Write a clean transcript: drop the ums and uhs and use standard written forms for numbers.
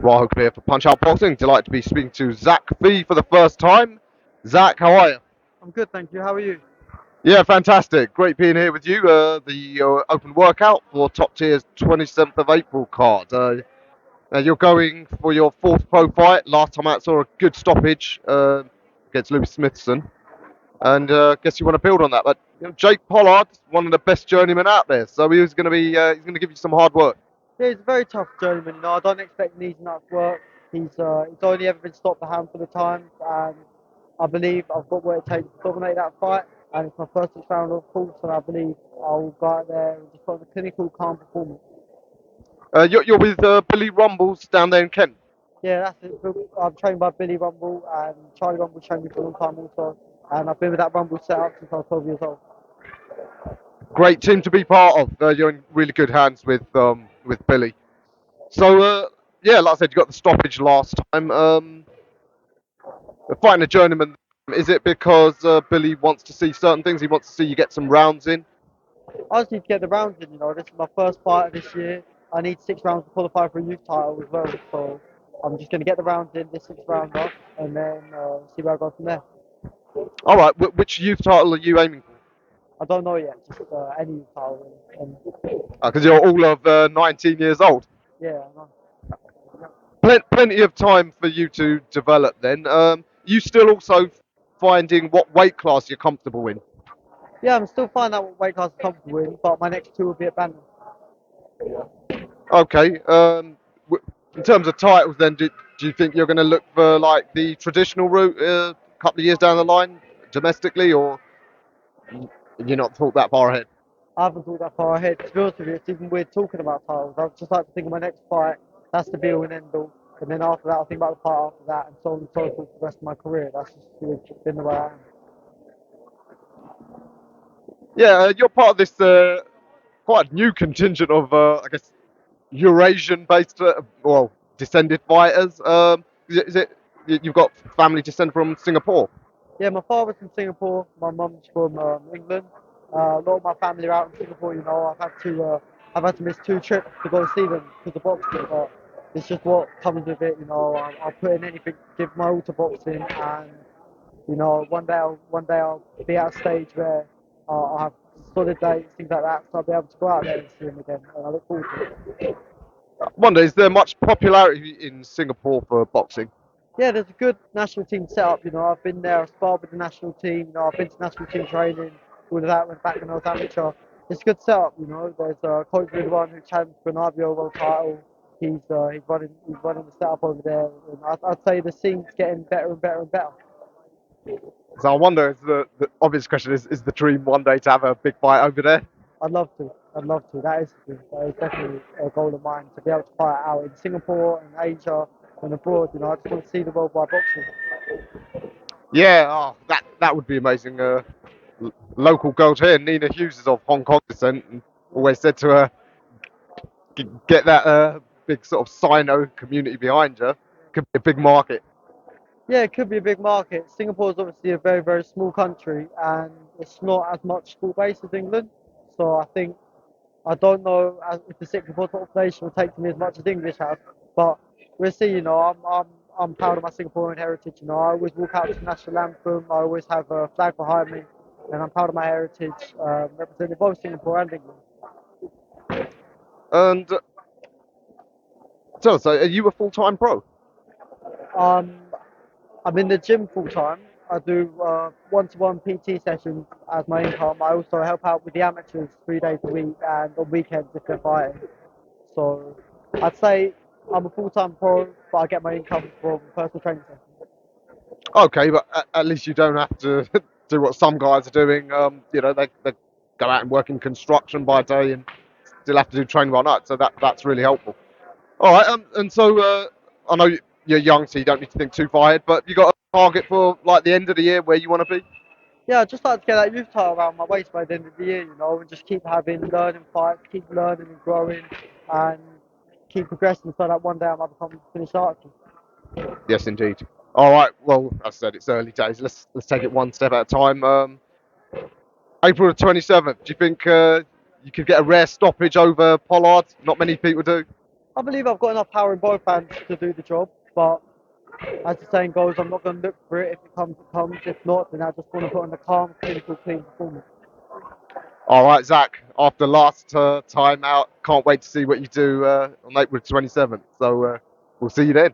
Rahul here for Punch Out Boxing. Delighted to be speaking to Zach Phee for the first time. Zach, how are you? I'm good, thank you. How are you? Yeah, fantastic. Great being here with you. The open workout for Top Tier's 27th of April card. Now you're going for your fourth pro fight. Last time out saw a good stoppage against Lewis Smithson, and guess you want to build on that. But Jake Pollard, one of the best journeymen out there, so he's going to give you some hard work. Yeah, he's a very tough journeyman. I don't expect him easy enough work. He's only ever been stopped a handful of times, and I believe I've got what it takes to dominate that fight. And it's my first round of course, and I believe I'll go out there and just put on a clinical, calm performance. You're with Billy Rumbles down there in Kent. Yeah, that's it. I'm trained by Billy Rumble, and Charlie Rumble trained me for a long time also. And I've been with that Rumble setup since I was 12 years old. Great team to be part of. You're in really good hands with Billy. So yeah, like I said, you got the stoppage last time. Fighting a journeyman, is it because Billy wants to see certain things? He wants to see you get some rounds in. I just need to get the rounds in. This is my first fight of this year. I need 6 rounds to qualify for a youth title as well. So I'm just going to get the rounds in, this 6 rounder, and then see where I go from there. All right, which youth title are you aiming for? I don't know yet, just any youth title. Because you're all of 19 years old. Yeah, I know. Plenty of time for you to develop. Then, you still also finding what weight class you're comfortable in. Yeah, I'm still finding out what weight class I'm comfortable in, but my next two will be at bantam. Okay. In terms of titles, then, do you think you're going to look for like the traditional route a couple of years down the line, domestically, or you're not thought that far ahead? I haven't thought that far ahead. To be honest with you, it's even weird talking about titles. I just like to think of my next fight. That's the be all and end all. And then after that, I'll think about the fight after that, and so on and so forth for the rest of my career. That's just been the way I am. Yeah, you're part of this quite a new contingent of, I guess, Eurasian-based, well, descended fighters. Is it you've got family descent from Singapore? Yeah, my father's from Singapore. My mum's from England. A lot of my family are out in Singapore. I've had to miss 2 trips to go see them because of boxing. But it's just what comes with it. I'll put in anything, give my all to boxing, and one day I'll be at a stage where I'll have solid dates, things like that. So I'll be able to go out there and see them again, and I look forward to it. I wonder, is there much popularity in Singapore for boxing? Yeah, there's a good national team set up. I've been there, I've sparred with the national team. I've been to national team training, all of that. Went back when I was amateur. It's a good setup. There's Coach Ridwan who challenged for an IBO world title. He's running the setup over there. And I'd say the scene's getting better and better and better. So I wonder, is the obvious question is the dream one day to have a big fight over there? I'd love to. I'd love to. That is definitely a goal of mine to be able to fight out in Singapore and Asia and abroad. I just want to see the worldwide boxing. Yeah, oh, that would be amazing. Local girl here, Nina Hughes, is of Hong Kong descent, and always said to her, get that big sort of Sino community behind you. Could be a big market. Yeah, it could be a big market. Singapore is obviously a very, very small country, and it's not as much sport based as England. So I don't know if the Singapore population will take to me as much as English have, but we'll see. I'm proud of my Singaporean heritage. I always walk out to the national anthem. I always have a flag behind me, and I'm proud of my heritage, representing both Singapore and England. And so, are you a full-time pro? Um, I'm in the gym full time. I do one-to-one PT sessions as my income. I also help out with the amateurs 3 days a week and on weekends if they're fighting. So I'd say I'm a full-time pro, but I get my income from personal training sessions. Okay, but at least you don't have to do what some guys are doing. They go out and work in construction by day and still have to do training by night. So that's really helpful. All right, and so I know you're young, so you don't need to think too far ahead. But you got a target for like the end of the year where you want to be? Yeah, I'd just like to get that youth title around my waist by the end of the year, and just keep having learning fights, keep learning and growing, and keep progressing so that one day I might become a finished archer. Yes, indeed. All right. Well, as I said, it's early days. Let's take it one step at a time. April the 27th. Do you think you could get a rare stoppage over Pollard? Not many people do. I believe I've got enough power in both hands to do the job, but as the saying goes, I'm not going to look for it. If it comes, it comes. If not, then I just want to put on a calm, clinical, clean performance. All right, Zach. After last time out, can't wait to see what you do on April 27th. So we'll see you then.